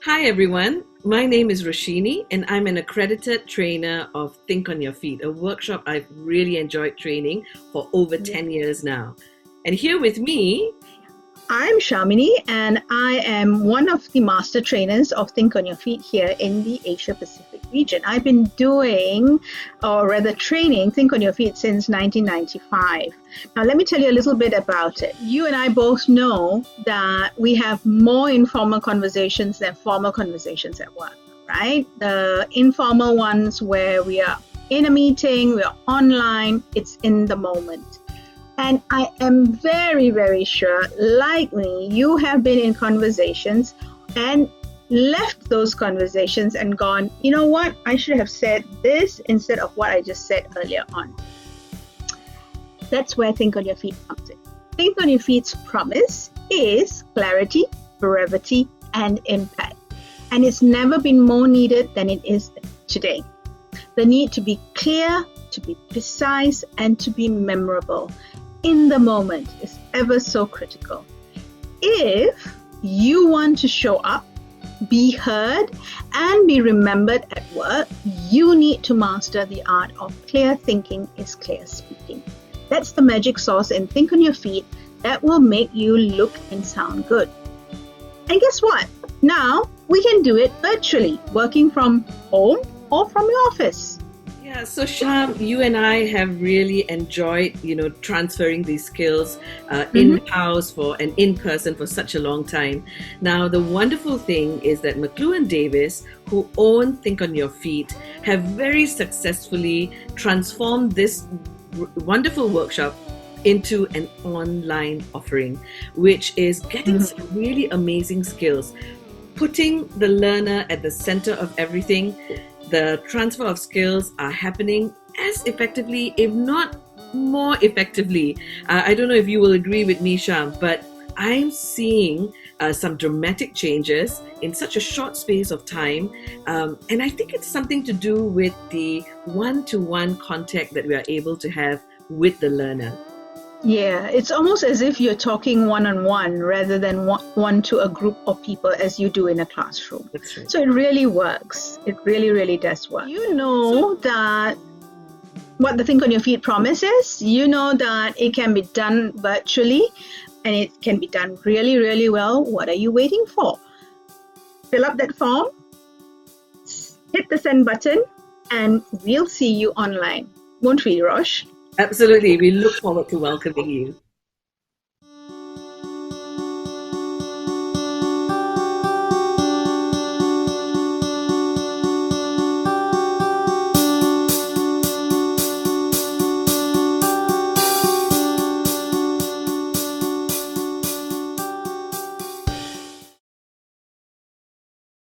Hi everyone, my name is Roshini and I'm an accredited trainer of Think on Your Feet, a workshop I've really enjoyed training for over 10 years now. And here with me, I'm Sharmini, and I am one of the master trainers of Think on Your Feet here in the Asia Pacific region. I've been doing, or rather training, Think on Your Feet since 1995. Now, let me tell you a little bit about it. You and I both know that we have more informal conversations than formal conversations at work, right? The informal ones where we are in a meeting, we are online, it's in the moment. And I am very, very sure, like me, you have been in conversations and left those conversations and gone, you know what, I should have said this instead of what I just said earlier on. That's where Think on Your Feet comes in. Think on Your Feet's promise is clarity, brevity, and impact. And it's never been more needed than it is today. The need to be clear, to be precise, and to be memorable in the moment is ever so critical. If you want to show up, be heard, and be remembered at work, you need to master the art of clear thinking is clear speaking. That's the magic sauce in Think on Your Feet that will make you look and sound good. And guess what? Now we can do it virtually, working from home or from your office. Yeah, so Sham, you and I have really enjoyed, transferring these skills in-house and in-person for such a long time. Now, the wonderful thing is that McLuhan Davis, who own Think on Your Feet, have very successfully transformed this wonderful workshop into an online offering, which is getting some really amazing skills, putting the learner at the center of everything. The transfer of skills are happening as effectively, if not more effectively. I don't know if you will agree with me, Sham, but I'm seeing some dramatic changes in such a short space of time. And I think it's something to do with the one-to-one contact that we are able to have with the learner. Yeah, it's almost as if you're talking one-on-one rather than one to a group of people as you do in a classroom. That's right. So it really works. It really, really does work. You know that what the Think on Your Feet promise is. You know that it can be done virtually and it can be done really, really well. What are you waiting for? Fill up that form, hit the send button, and we'll see you online. Won't we, Rosh? Absolutely. We look forward to welcoming you.